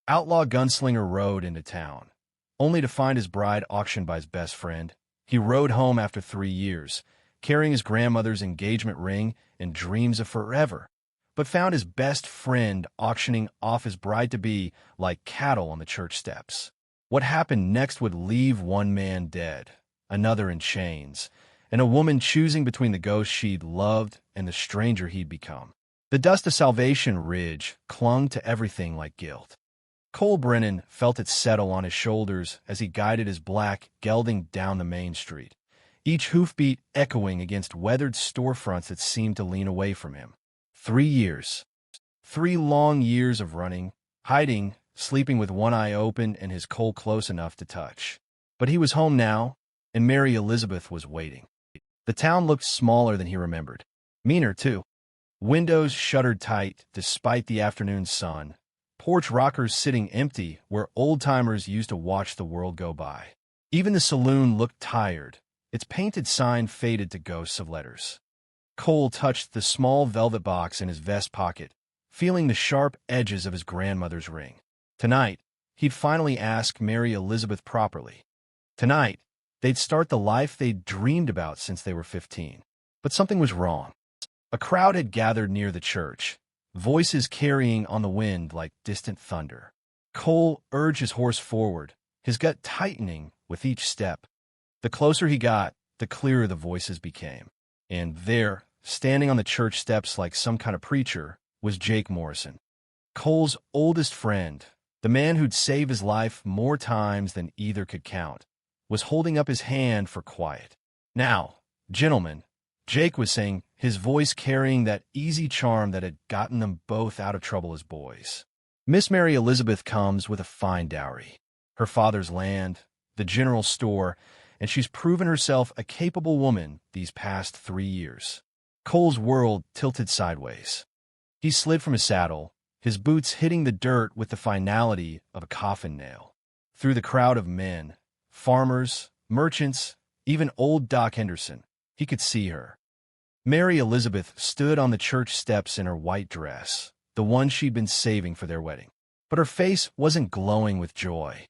Outlaw Gunslinger rode into town, only to find his bride auctioned by his best friend. He rode home after 3 years, carrying his grandmother's engagement ring and dreams of forever, but found his best friend auctioning off his bride-to-be like cattle on the church steps. What happened next would leave one man dead, another in chains, and a woman choosing between the ghost she'd loved and the stranger he'd become. The dust of Salvation Ridge clung to everything like guilt. Cole Brennan felt it settle on his shoulders as he guided his black gelding down the main street, each hoofbeat echoing against weathered storefronts that seemed to lean away from him. 3 years. 3 long years of running, hiding, sleeping with one eye open and his Cole close enough to touch. But he was home now, and Mary Elizabeth was waiting. The town looked smaller than he remembered. Meaner, too. Windows shuttered tight despite the afternoon sun. Porch rockers sitting empty where old-timers used to watch the world go by. Even the saloon looked tired, its painted sign faded to ghosts of letters. Cole touched the small velvet box in his vest pocket, feeling the sharp edges of his grandmother's ring. Tonight, he'd finally ask Mary Elizabeth properly. Tonight, they'd start the life they'd dreamed about since they were 15. But something was wrong. A crowd had gathered near the church, voices carrying on the wind like distant thunder. Cole urged his horse forward, his gut tightening with each step. The closer he got, the clearer the voices became. And there, standing on the church steps like some kind of preacher, was Jake Morrison. Cole's oldest friend, the man who'd saved his life more times than either could count, was holding up his hand for quiet. "Now, gentlemen," Jake was saying, his voice carrying that easy charm that had gotten them both out of trouble as boys. "Miss Mary Elizabeth comes with a fine dowry. Her father's land, the general store, and she's proven herself a capable woman these past 3 years." Cole's world tilted sideways. He slid from his saddle, his boots hitting the dirt with the finality of a coffin nail. Through the crowd of men, farmers, merchants, even old Doc Henderson, he could see her. Mary Elizabeth stood on the church steps in her white dress, the one she'd been saving for their wedding. But her face wasn't glowing with joy.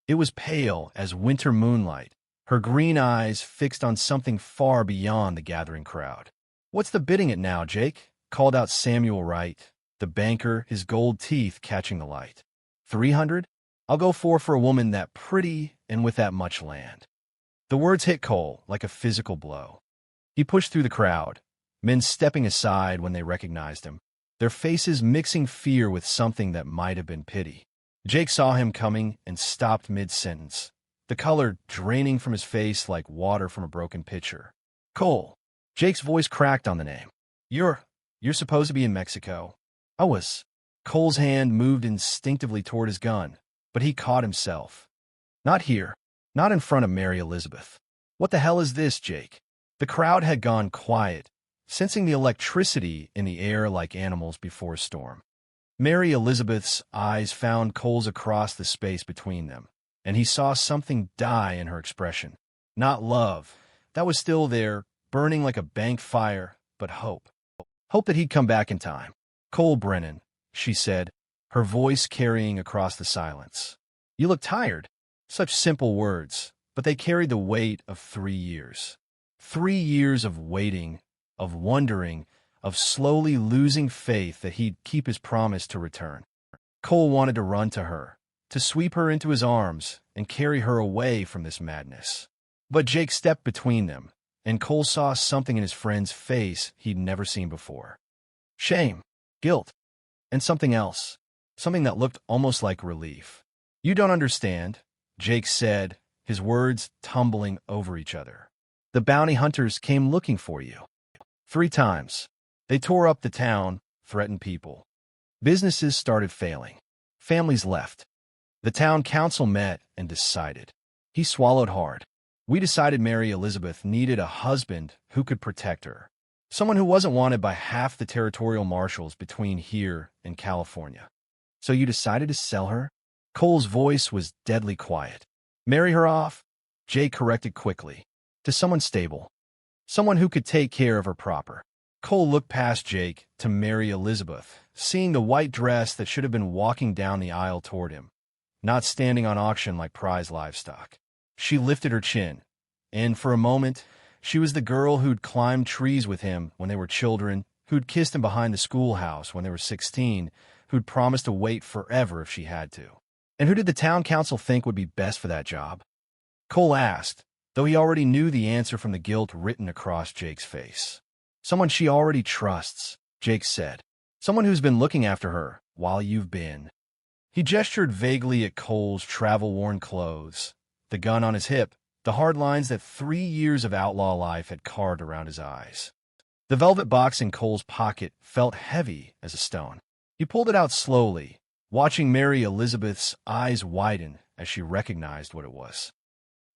It was pale as winter moonlight, her green eyes fixed on something far beyond the gathering crowd. "What's the bidding at now, Jake?" called out Samuel Wright, the banker, his gold teeth catching the light. 300? I'll go for a woman that pretty and with that much land." The words hit Cole like a physical blow. He pushed through the crowd, men stepping aside when they recognized him, their faces mixing fear with something that might have been pity. Jake saw him coming and stopped mid-sentence, the color draining from his face like water from a broken pitcher. "Cole." Jake's voice cracked on the name. You're supposed to be in Mexico." "I was." Cole's hand moved instinctively toward his gun, but he caught himself. "Not here. Not in front of Mary Elizabeth." "What the hell is this, Jake?" The crowd had gone quiet, sensing the electricity in the air like animals before a storm. Mary Elizabeth's eyes found Cole's across the space between them, and he saw something die in her expression. Not love. That was still there, burning like a bank fire, but hope. Hope that he'd come back in time. "Cole Brennan," she said, her voice carrying across the silence. "You look tired." Such simple words, but they carried the weight of 3 years. 3 years of waiting, of wondering, of slowly losing faith that he'd keep his promise to return. Cole wanted to run to her, to sweep her into his arms and carry her away from this madness. But Jake stepped between them, and Cole saw something in his friend's face he'd never seen before. Shame, guilt, and something else, something that looked almost like relief. "You don't understand," Jake said, his words tumbling over each other. "The bounty hunters came looking for you. 3 times. They tore up the town, threatened people. Businesses started failing. Families left. The town council met and decided." He swallowed hard. "We decided Mary Elizabeth needed a husband who could protect her. Someone who wasn't wanted by half the territorial marshals between here and California. So you decided to sell her?" Cole's voice was deadly quiet. "Marry her off," Jake corrected quickly, "to someone stable. Someone who could take care of her proper." Cole looked past Jake to Mary Elizabeth, seeing the white dress that should have been walking down the aisle toward him, not standing on auction like prize livestock. She lifted her chin, and for a moment, she was the girl who'd climbed trees with him when they were children, who'd kissed him behind the schoolhouse when they were 16, who'd promised to wait forever if she had to. And who did the town council think would be best for that job? Cole asked, though he already knew the answer from the guilt written across Jake's face. Someone she already trusts, Jake said. Someone who's been looking after her while you've been. He gestured vaguely at Cole's travel-worn clothes, the gun on his hip, the hard lines that 3 years of outlaw life had carved around his eyes. The velvet box in Cole's pocket felt heavy as a stone. He pulled it out slowly, watching Mary Elizabeth's eyes widen as she recognized what it was.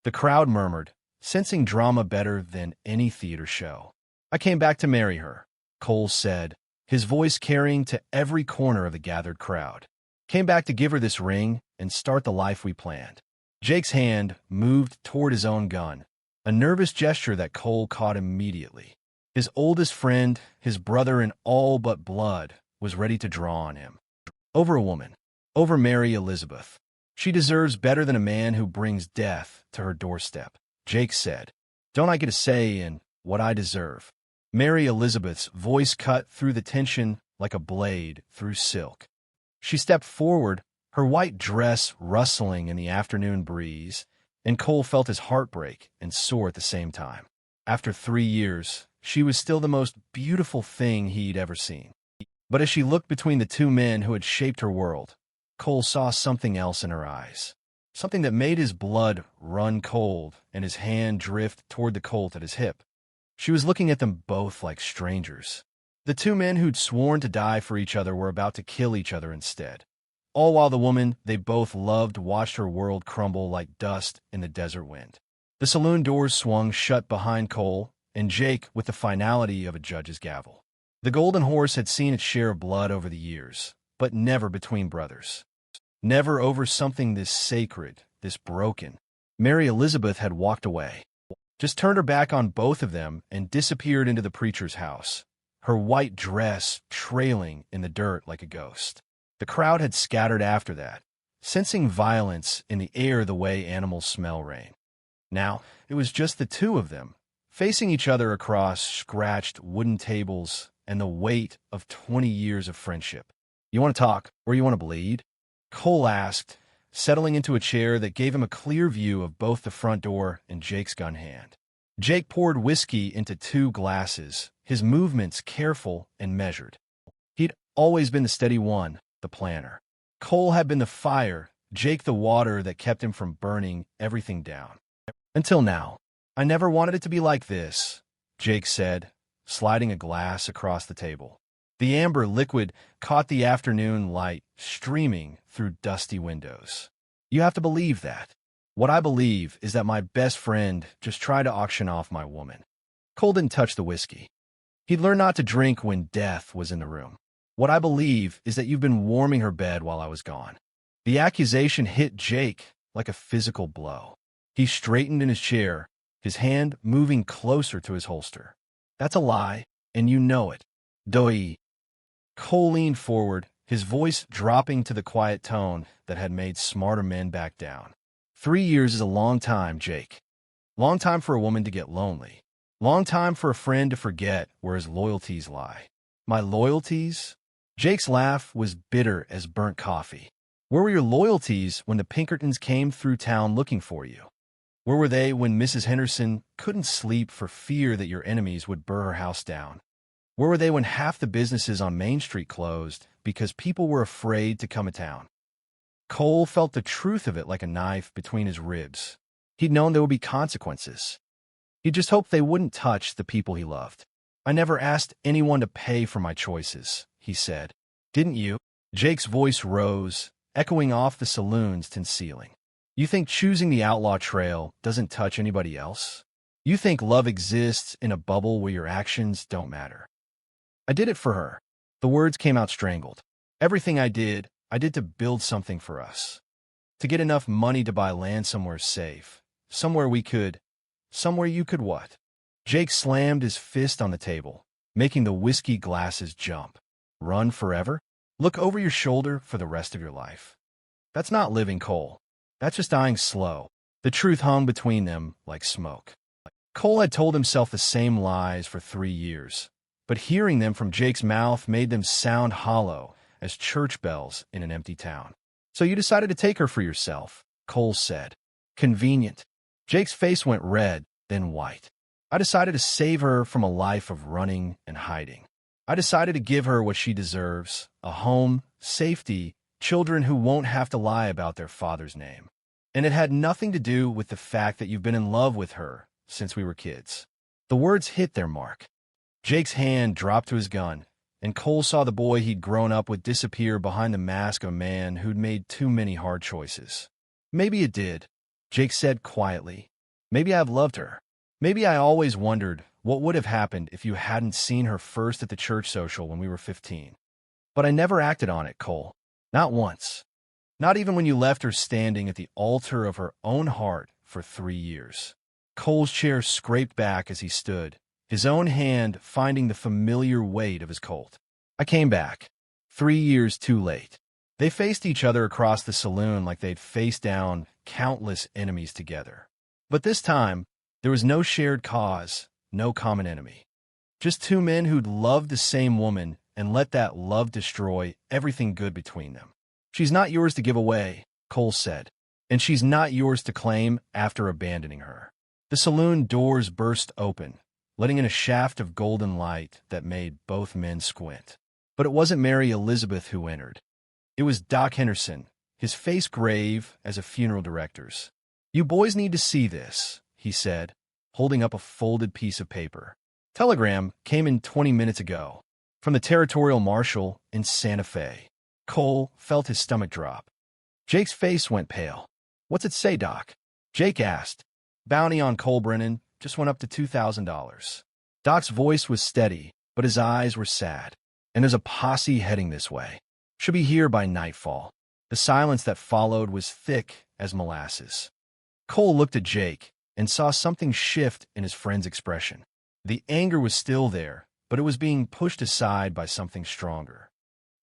The crowd murmured, sensing drama better than any theater show. I came back to marry her, Cole said, his voice carrying to every corner of the gathered crowd. Came back to give her this ring and start the life we planned. Jake's hand moved toward his own gun, a nervous gesture that Cole caught immediately. His oldest friend, his brother in all but blood, was ready to draw on him. Over a woman. Over Mary Elizabeth. She deserves better than a man who brings death to her doorstep, Jake said. Don't I get a say in what I deserve? Mary Elizabeth's voice cut through the tension like a blade through silk. She stepped forward, her white dress rustling in the afternoon breeze, and Cole felt his heart break and soar at the same time. After 3 years, she was still the most beautiful thing he'd ever seen. But as she looked between the two men who had shaped her world, Cole saw something else in her eyes. Something that made his blood run cold and his hand drift toward the Colt at his hip. She was looking at them both like strangers. The two men who'd sworn to die for each other were about to kill each other instead. All while the woman they both loved watched her world crumble like dust in the desert wind. The saloon doors swung shut behind Cole and Jake with the finality of a judge's gavel. The Golden Horse had seen its share of blood over the years, but never between brothers. Never over something this sacred, this broken. Mary Elizabeth had walked away. Just turned her back on both of them and disappeared into the preacher's house, her white dress trailing in the dirt like a ghost. The crowd had scattered after that, sensing violence in the air the way animals smell rain. Now, it was just the two of them, facing each other across scratched wooden tables and the weight of 20 years of friendship. You want to talk, or you want to bleed? Cole asked, settling into a chair that gave him a clear view of both the front door and Jake's gun hand. Jake poured whiskey into 2 glasses, his movements careful and measured. He'd always been the steady one, the planner. Cole had been the fire, Jake the water that kept him from burning everything down. Until now. I never wanted it to be like this, Jake said, sliding a glass across the table. The amber liquid caught the afternoon light streaming through dusty windows. You have to believe that. What I believe is that my best friend just tried to auction off my woman. Cole didn't touch the whiskey. He'd learned not to drink when death was in the room. What I believe is that you've been warming her bed while I was gone. The accusation hit Jake like a physical blow. He straightened in his chair, his hand moving closer to his holster. That's a lie, and you know it. Doi. Cole leaned forward, his voice dropping to the quiet tone that had made smarter men back down. 3 years is a long time, Jake. Long time for a woman to get lonely. Long time for a friend to forget where his loyalties lie. My loyalties? Jake's laugh was bitter as burnt coffee. Where were your loyalties when the Pinkertons came through town looking for you? Where were they when Mrs. Henderson couldn't sleep for fear that your enemies would burn her house down? Where were they when half the businesses on Main Street closed because people were afraid to come to town? Cole felt the truth of it like a knife between his ribs. He'd known there would be consequences. He just hoped they wouldn't touch the people he loved. I never asked anyone to pay for my choices, he said. Didn't you? Jake's voice rose, echoing off the saloon's tin ceiling. You think choosing the outlaw trail doesn't touch anybody else? You think love exists in a bubble where your actions don't matter? I did it for her. The words came out strangled. Everything I did to build something for us. To get enough money to buy land somewhere safe. Somewhere you could what? Jake slammed his fist on the table, making the whiskey glasses jump. Run forever? Look over your shoulder for the rest of your life. That's not living, Cole. That's just dying slow. The truth hung between them like smoke. Cole had told himself the same lies for 3 years, but hearing them from Jake's mouth made them sound hollow as church bells in an empty town. So you decided to take her for yourself, Cole said. Convenient. Jake's face went red, then white. I decided to save her from a life of running and hiding. I decided to give her what she deserves, a home, safety, children who won't have to lie about their father's name. And it had nothing to do with the fact that you've been in love with her since we were kids. The words hit their mark. Jake's hand dropped to his gun, and Cole saw the boy he'd grown up with disappear behind the mask of a man who'd made too many hard choices. Maybe it did, Jake said quietly. Maybe I've loved her. Maybe I always wondered what would have happened if you hadn't seen her first at the church social when we were 15. But I never acted on it, Cole. Not once. Not even when you left her standing at the altar of her own heart for 3 years. Cole's chair scraped back as he stood, his own hand finding the familiar weight of his Colt. I came back. 3 years too late. They faced each other across the saloon like they'd faced down countless enemies together. But this time, there was no shared cause, no common enemy. Just two men who'd loved the same woman and let that love destroy everything good between them. She's not yours to give away, Cole said, and she's not yours to claim after abandoning her. The saloon doors burst open, letting in a shaft of golden light that made both men squint. But it wasn't Mary Elizabeth who entered. It was Doc Henderson, his face grave as a funeral director's. You boys need to see this, he said, holding up a folded piece of paper. Telegram came in 20 minutes ago, from the territorial marshal in Santa Fe. Cole felt his stomach drop. Jake's face went pale. What's it say, Doc? Jake asked. Bounty on Cole Brennan just went up to $2,000. Doc's voice was steady, but his eyes were sad. And there's a posse heading this way. Should be here by nightfall. The silence that followed was thick as molasses. Cole looked at Jake and saw something shift in his friend's expression. The anger was still there, but it was being pushed aside by something stronger.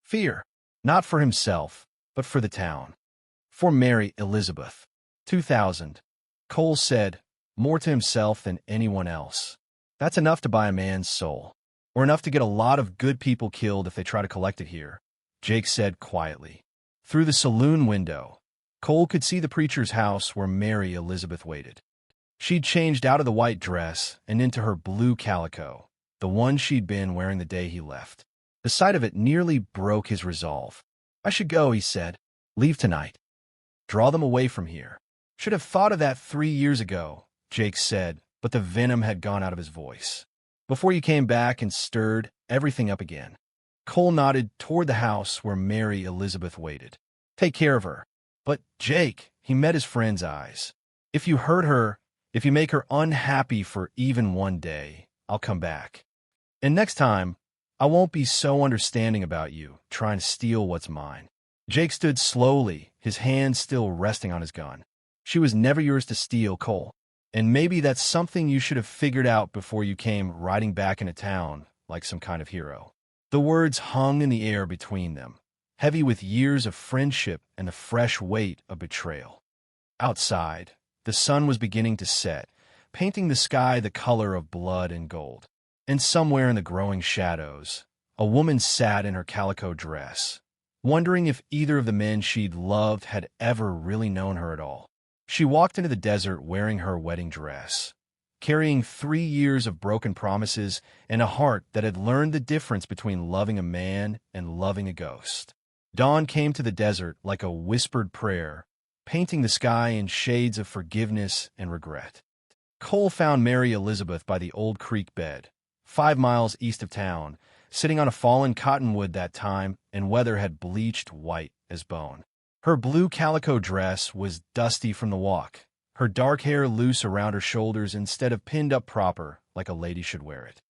Fear, not for himself, but for the town. For Mary Elizabeth. 2,000. Cole said, more to himself than anyone else. That's enough to buy a man's soul. Or enough to get a lot of good people killed if they try to collect it here, Jake said quietly. Through the saloon window, Cole could see the preacher's house where Mary Elizabeth waited. She'd changed out of the white dress and into her blue calico, the one she'd been wearing the day he left. The sight of it nearly broke his resolve. I should go, he said. Leave tonight. Draw them away from here. Should have thought of that 3 years ago, Jake said, but the venom had gone out of his voice. Before you came back and stirred everything up again. Cole nodded toward the house where Mary Elizabeth waited. Take care of her. But, Jake, he met his friend's eyes. If you hurt her, if you make her unhappy for even one day, I'll come back. And next time, I won't be so understanding about you, trying to steal what's mine. Jake stood slowly, his hand still resting on his gun. She was never yours to steal, Cole. And maybe that's something you should have figured out before you came riding back into town like some kind of hero. The words hung in the air between them, heavy with years of friendship and the fresh weight of betrayal. Outside, the sun was beginning to set, painting the sky the color of blood and gold. And somewhere in the growing shadows, a woman sat in her calico dress, wondering if either of the men she'd loved had ever really known her at all. She walked into the desert wearing her wedding dress, carrying 3 years of broken promises and a heart that had learned the difference between loving a man and loving a ghost. Dawn came to the desert like a whispered prayer, painting the sky in shades of forgiveness and regret. Cole found Mary Elizabeth by the old creek bed, 5 miles east of town, sitting on a fallen cottonwood that time, and weather had bleached white as bone. Her blue calico dress was dusty from the walk, her dark hair loose around her shoulders instead of pinned up proper like a lady should wear it.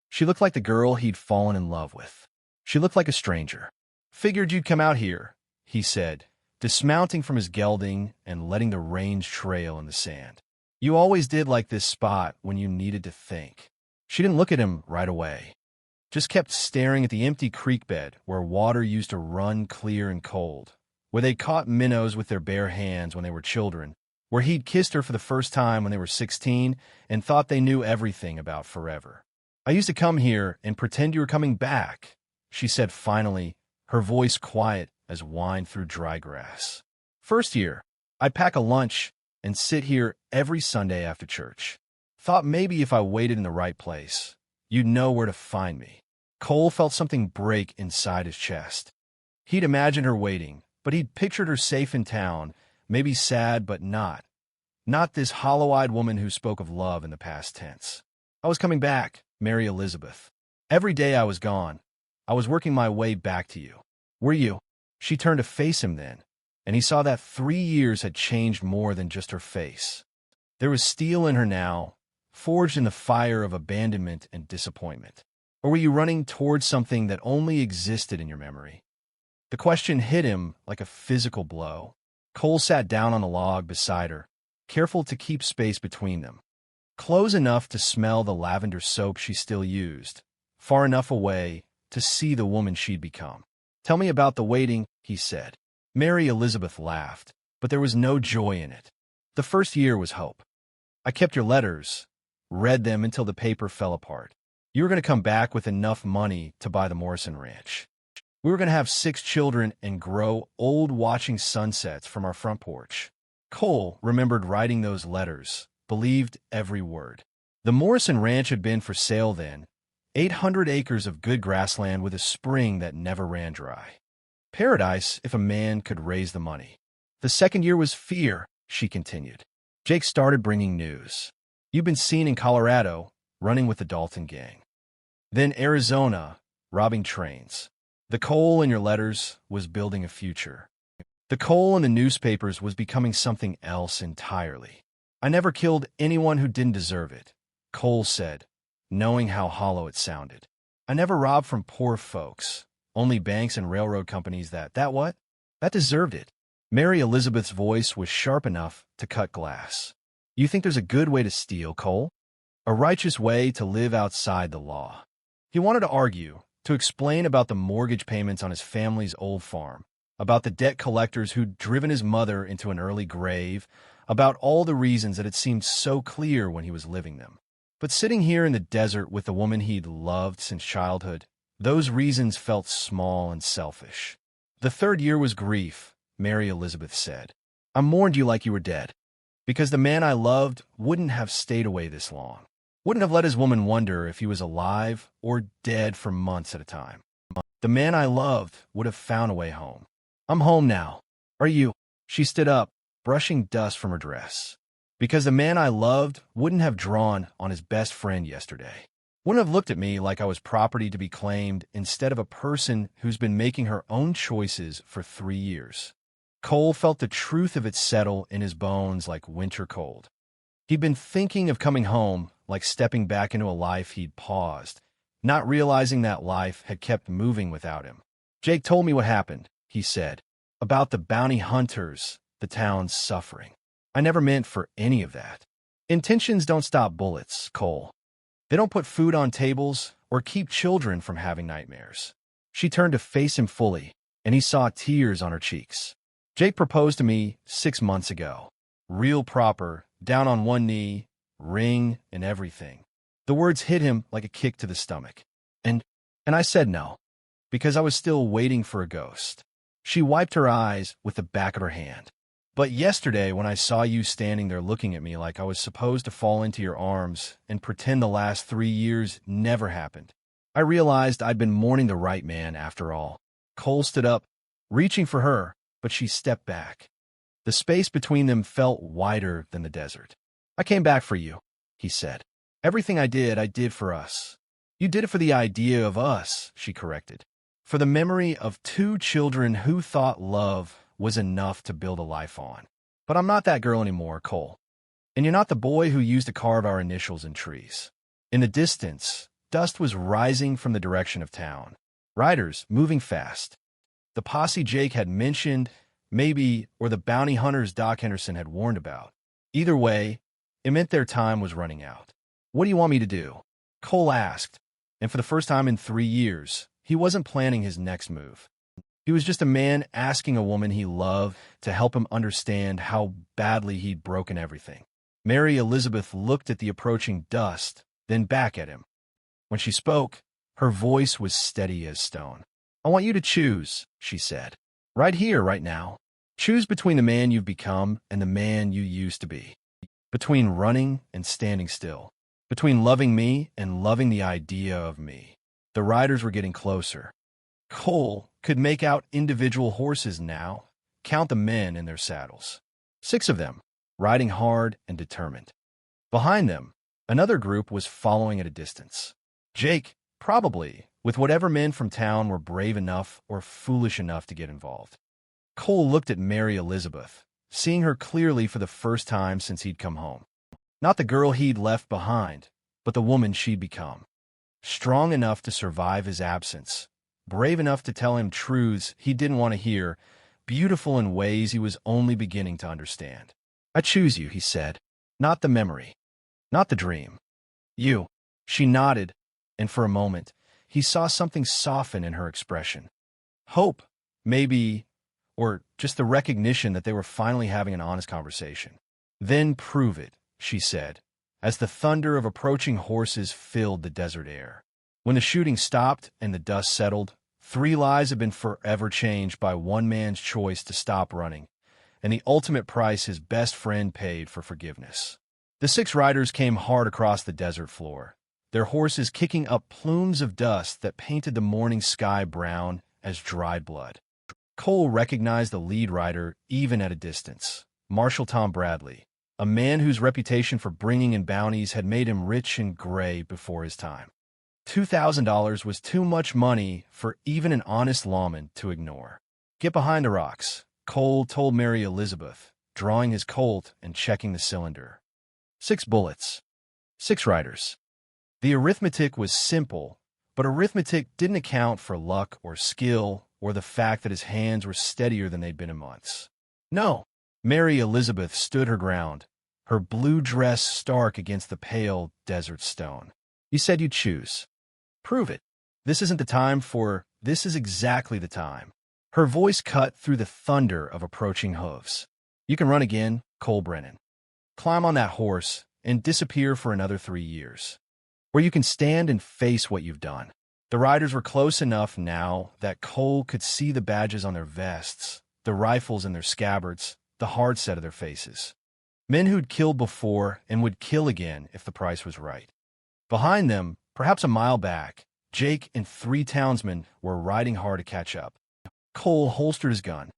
She looked like the girl he'd fallen in love with. She looked like a stranger. Figured you'd come out here, he said, dismounting from his gelding and letting the reins trail in the sand. You always did like this spot when you needed to think. She didn't look at him right away. just kept staring at the empty creek bed where water used to run clear and cold, where they caught minnows with their bare hands when they were children, where he'd kissed her for the first time when they were 16 and thought they knew everything about forever. "I used to come here and pretend you were coming back," she said finally, her voice quiet as wine through dry grass. "First year, I'd pack a lunch and sit here every Sunday after church. Thought maybe if I waited in the right place, you'd know where to find me." Cole felt something break inside his chest. He'd imagined her waiting, but he'd pictured her safe in town, maybe sad but not. Not this hollow-eyed woman who spoke of love in the past tense. "I was coming back, Mary Elizabeth. Every day I was gone, I was working my way back to you. Were you?" She turned to face him then, and he saw that 3 years had changed more than just her face. There was steel in her now, forged in the fire of abandonment and disappointment. Or were you running towards something that only existed in your memory? The question hit him like a physical blow. Cole sat down on the log beside her, careful to keep space between them. Close enough to smell the lavender soap she still used, far enough away to see the woman she'd become. "Tell me about the waiting," he said. Mary Elizabeth laughed, but there was no joy in it. "The first year was hope. I kept your letters, read them until the paper fell apart. You were going to come back with enough money to buy the Morrison Ranch. We were going to have 6 children and grow old watching sunsets from our front porch." Cole remembered writing those letters, believed every word. The Morrison Ranch had been for sale then, 800 acres of good grassland with a spring that never ran dry. Paradise if a man could raise the money. "The second year was fear," she continued. "Jake started bringing news. You've been seen in Colorado, running with the Dalton gang. Then Arizona, robbing trains. The coal in your letters was building a future. The coal in the newspapers was becoming something else entirely. I never killed anyone who didn't deserve it," Cole said, knowing how hollow it sounded. "I never robbed from poor folks, only banks and railroad companies that what? That deserved it." Mary Elizabeth's voice was sharp enough to cut glass. "You think there's a good way to steal, Cole? A righteous way to live outside the law?" He wanted to argue, to explain about the mortgage payments on his family's old farm, about the debt collectors who'd driven his mother into an early grave, about all the reasons that had seemed so clear when he was living them. But sitting here in the desert with the woman he'd loved since childhood, those reasons felt small and selfish. "The third year was grief," Mary Elizabeth said. "I mourned you like you were dead, because the man I loved wouldn't have stayed away this long. Wouldn't have let his woman wonder if he was alive or dead for months at a time. The man I loved would have found a way home. I'm home now. Are you?" She stood up, brushing dust from her dress. "Because the man I loved wouldn't have drawn on his best friend yesterday. Wouldn't have looked at me like I was property to be claimed instead of a person who's been making her own choices for 3 years. Cole felt the truth of it settle in his bones like winter cold. He'd been thinking of coming home, like stepping back into a life he'd paused, not realizing that life had kept moving without him. "Jake told me what happened," he said, "about the bounty hunters, the town's suffering. I never meant for any of that. Intentions don't stop bullets, Cole. They don't put food on tables or keep children from having nightmares." She turned to face him fully, and he saw tears on her cheeks. "Jake proposed to me 6 months ago. Real proper, down on one knee, ring and everything." The words hit him like a kick to the stomach. And I said no, because I was still waiting for a ghost." She wiped her eyes with the back of her hand. "But yesterday when I saw you standing there looking at me like I was supposed to fall into your arms and pretend the last 3 years never happened, I realized I'd been mourning the right man after all." Cole stood up, reaching for her, but she stepped back. The space between them felt wider than the desert. "I came back for you," he said. "Everything I did for us." "You did it for the idea of us," she corrected. "For the memory of 2 children who thought love was enough to build a life on. But I'm not that girl anymore, Cole. And you're not the boy who used to carve our initials in trees." In the distance, dust was rising from the direction of town. Riders moving fast. The posse Jake had mentioned, maybe, or the bounty hunters Doc Henderson had warned about. Either way, it meant their time was running out. "What do you want me to do?" Cole asked, And for the first time in 3 years, he wasn't planning his next move. He was just a man asking a woman he loved to help him understand how badly he'd broken everything. Mary Elizabeth looked at the approaching dust, then back at him. When she spoke, her voice was steady as stone. "I want you to choose," she said. "Right here, right now. Choose between the man you've become and the man you used to be. Between running and standing still. Between loving me and loving the idea of me." The riders were getting closer. Cole could make out individual horses now, count the men in their saddles. 6 of them, riding hard and determined. Behind them, another group was following at a distance. Jake, probably, with whatever men from town were brave enough or foolish enough to get involved. Cole looked at Mary Elizabeth, seeing her clearly for the first time since he'd come home. Not the girl he'd left behind, but the woman she'd become. Strong enough to survive his absence, brave enough to tell him truths he didn't want to hear, beautiful in ways he was only beginning to understand. "I choose you," he said. "Not the memory. Not the dream. You." She nodded, and for a moment, he saw something soften in her expression. Hope, maybe, or just the recognition that they were finally having an honest conversation. "Then prove it," she said, as the thunder of approaching horses filled the desert air. When the shooting stopped and the dust settled, 3 lives had been forever changed by one man's choice to stop running, and the ultimate price his best friend paid for forgiveness. The 6 riders came hard across the desert floor, their horses kicking up plumes of dust that painted the morning sky brown as dried blood. Cole recognized the lead rider even at a distance, Marshal Tom Bradley, a man whose reputation for bringing in bounties had made him rich and gray before his time. $2,000 was too much money for even an honest lawman to ignore. "Get behind the rocks," Cole told Mary Elizabeth, drawing his Colt and checking the cylinder. 6 bullets. 6 riders. The arithmetic was simple, but arithmetic didn't account for luck or skill or the fact that his hands were steadier than they'd been in months. "No." Mary Elizabeth stood her ground, her blue dress stark against the pale desert stone. "You said you'd choose. Prove it. This isn't the time for, this is exactly the time." Her voice cut through the thunder of approaching hooves. "You can run again, Cole Brennan. Climb on that horse and disappear for another 3 years. Or you can stand and face what you've done." The riders were close enough now that Cole could see the badges on their vests, the rifles in their scabbards, the hard set of their faces. Men who'd killed before and would kill again if the price was right. Behind them, perhaps a mile back, Jake and 3 townsmen were riding hard to catch up. Cole holstered his gun.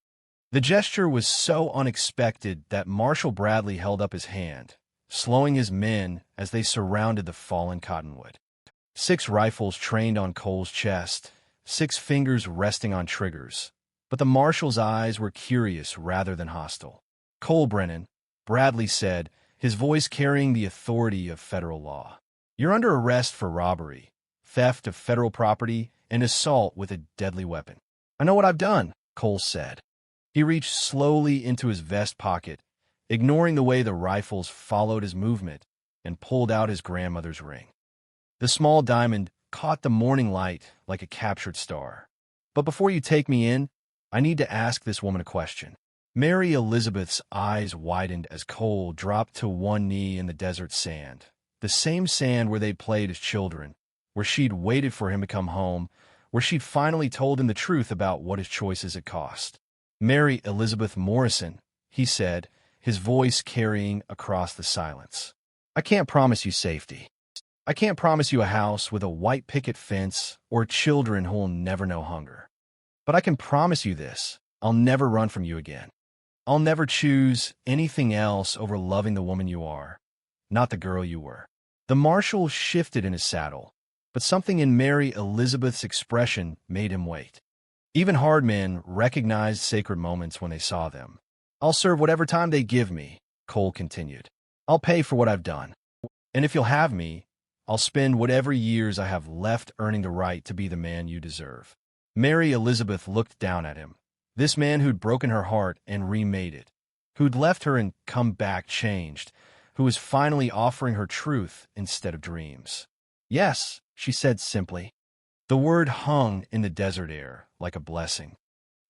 The gesture was so unexpected that Marshal Bradley held up his hand, slowing his men as they surrounded the fallen cottonwood. 6 rifles trained on Cole's chest, 6 fingers resting on triggers, but the marshal's eyes were curious rather than hostile. "Cole Brennan," Bradley said, his voice carrying the authority of federal law. "You're under arrest for robbery, theft of federal property, and assault with a deadly weapon." "I know what I've done," Cole said. He reached slowly into his vest pocket, ignoring the way the rifles followed his movement, and pulled out his grandmother's ring. The small diamond caught the morning light like a captured star. "But before you take me in, I need to ask this woman a question." Mary Elizabeth's eyes widened as Cole dropped to one knee in the desert sand, the same sand where they'd played as children, where she'd waited for him to come home, where she'd finally told him the truth about what his choices had cost. "Mary Elizabeth Morrison," he said, his voice carrying across the silence. "I can't promise you safety. I can't promise you a house with a white picket fence or children who'll never know hunger. But I can promise you this: I'll never run from you again. I'll never choose anything else over loving the woman you are, not the girl you were." The marshal shifted in his saddle, but something in Mary Elizabeth's expression made him wait. Even hard men recognized sacred moments when they saw them. "I'll serve whatever time they give me," Cole continued. "I'll pay for what I've done. And if you'll have me, I'll spend whatever years I have left earning the right to be the man you deserve." Mary Elizabeth looked down at him, this man who'd broken her heart and remade it, who'd left her and come back changed, who was finally offering her truth instead of dreams. "Yes," she said simply. The word hung in the desert air like a blessing.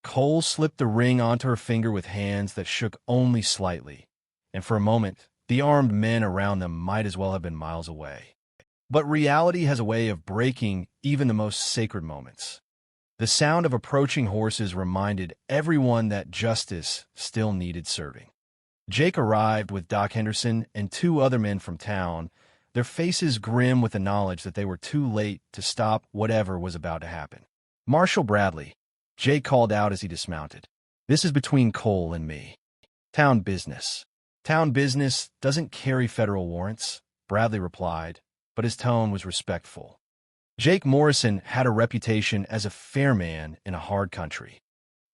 Cole slipped the ring onto her finger with hands that shook only slightly, and for a moment, the armed men around them might as well have been miles away. But reality has a way of breaking even the most sacred moments. The sound of approaching horses reminded everyone that justice still needed serving. Jake arrived with Doc Henderson and two other men from town, their faces grim with the knowledge that they were too late to stop whatever was about to happen. Marshal Bradley, Jake called out as he dismounted. This is between Cole and me. Town business. Town business doesn't carry federal warrants, Bradley replied, but his tone was respectful. Jake Morrison had a reputation as a fair man in a hard country.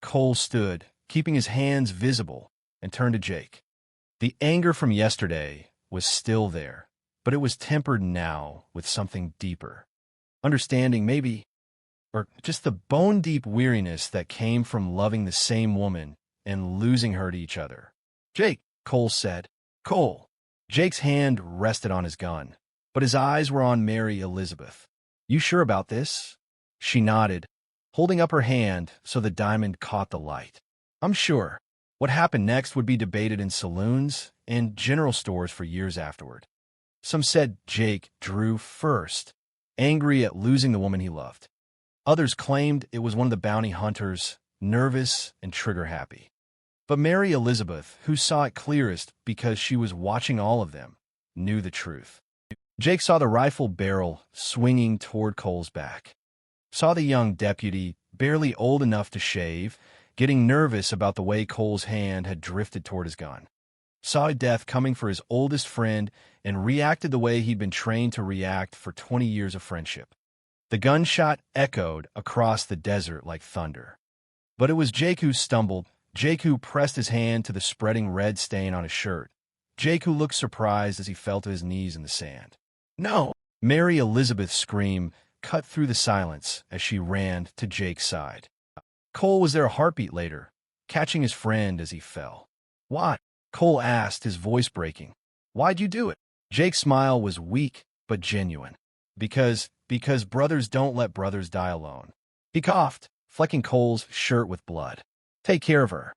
Cole stood, keeping his hands visible, and turned to Jake. The anger from yesterday was still there, but it was tempered now with something deeper. Understanding, maybe, or just the bone-deep weariness that came from loving the same woman and losing her to each other. Jake, Cole said. Cole. Jake's hand rested on his gun, but his eyes were on Mary Elizabeth. You sure about this? She nodded, holding up her hand so the diamond caught the light. I'm sure. What happened next would be debated in saloons and general stores for years afterward. Some said Jake drew first, angry at losing the woman he loved. Others claimed it was one of the bounty hunters, nervous and trigger-happy. But Mary Elizabeth, who saw it clearest because she was watching all of them, knew the truth. Jake saw the rifle barrel swinging toward Cole's back. Saw the young deputy, barely old enough to shave, getting nervous about the way Cole's hand had drifted toward his gun. Saw death coming for his oldest friend and reacted the way he'd been trained to react for 20 years of friendship. The gunshot echoed across the desert like thunder. But it was Jake who stumbled, Jake who pressed his hand to the spreading red stain on his shirt, Jake who looked surprised as he fell to his knees in the sand. No! Mary Elizabeth's scream cut through the silence as she ran to Jake's side. Cole was there a heartbeat later, catching his friend as he fell. Why? Cole asked, his voice breaking. Why'd you do it? Jake's smile was weak but genuine. Because brothers don't let brothers die alone. He coughed, flecking Cole's shirt with blood. Take care of her.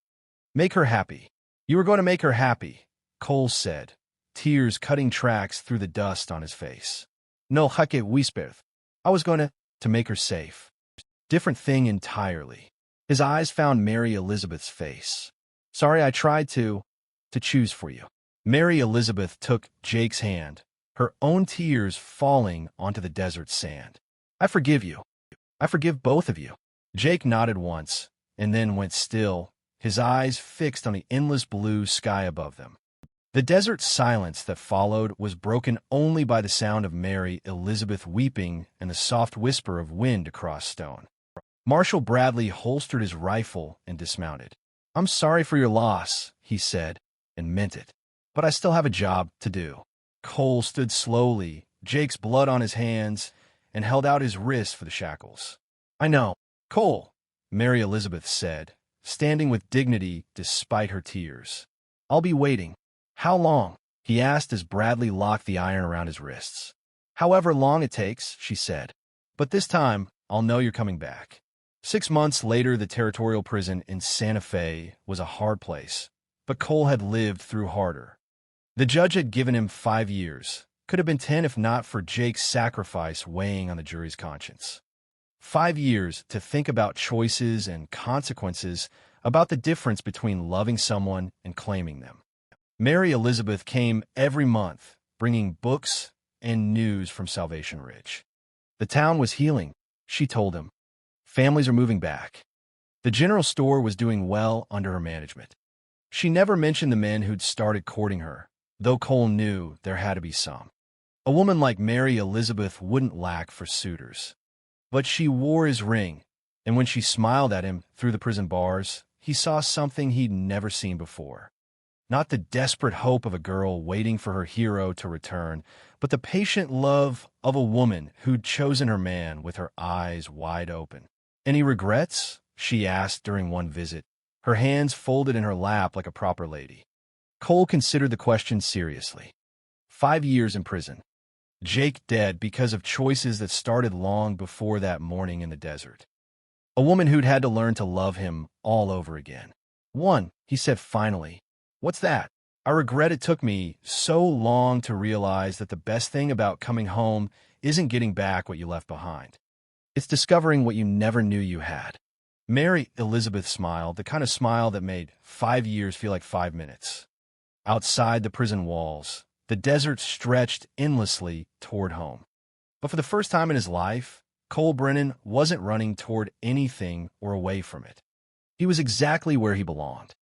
Make her happy. You were going to make her happy, Cole said, tears cutting tracks through the dust on his face. No hake whisper. I was going to make her safe. Different thing entirely. His eyes found Mary Elizabeth's face. Sorry I tried to choose for you. Mary Elizabeth took Jake's hand, her own tears falling onto the desert sand. I forgive you. I forgive both of you. Jake nodded once, and then went still, his eyes fixed on the endless blue sky above them. The desert silence that followed was broken only by the sound of Mary Elizabeth weeping and the soft whisper of wind across stone. Marshal Bradley holstered his rifle and dismounted. I'm sorry for your loss, he said, and meant it. But I still have a job to do. Cole stood slowly, Jake's blood on his hands, and held out his wrist for the shackles. I know. Cole, Mary Elizabeth said, standing with dignity despite her tears. I'll be waiting. How long? He asked as Bradley locked the iron around his wrists. However long it takes, she said. But this time, I'll know you're coming back. 6 months later, the territorial prison in Santa Fe was a hard place, but Cole had lived through harder. The judge had given him 5 years, could have been 10 if not for Jake's sacrifice weighing on the jury's conscience. 5 years to think about choices and consequences, about the difference between loving someone and claiming them. Mary Elizabeth came every month, bringing books and news from Salvation Ridge. The town was healing, she told him. Families are moving back. The general store was doing well under her management. She never mentioned the men who'd started courting her, though Cole knew there had to be some. A woman like Mary Elizabeth wouldn't lack for suitors. But she wore his ring, and when she smiled at him through the prison bars, he saw something he'd never seen before. Not the desperate hope of a girl waiting for her hero to return, but the patient love of a woman who'd chosen her man with her eyes wide open. Any regrets? She asked during one visit, her hands folded in her lap like a proper lady. Cole considered the question seriously. 5 years in prison. Jake dead because of choices that started long before that morning in the desert. A woman who'd had to learn to love him all over again. "One," he said finally. "What's that?" "I regret it took me so long to realize that the best thing about coming home isn't getting back what you left behind. It's discovering what you never knew you had." Mary Elizabeth smiled, the kind of smile that made 5 years feel like 5 minutes. Outside the prison walls, the desert stretched endlessly toward home. But for the first time in his life, Cole Brennan wasn't running toward anything or away from it. He was exactly where he belonged.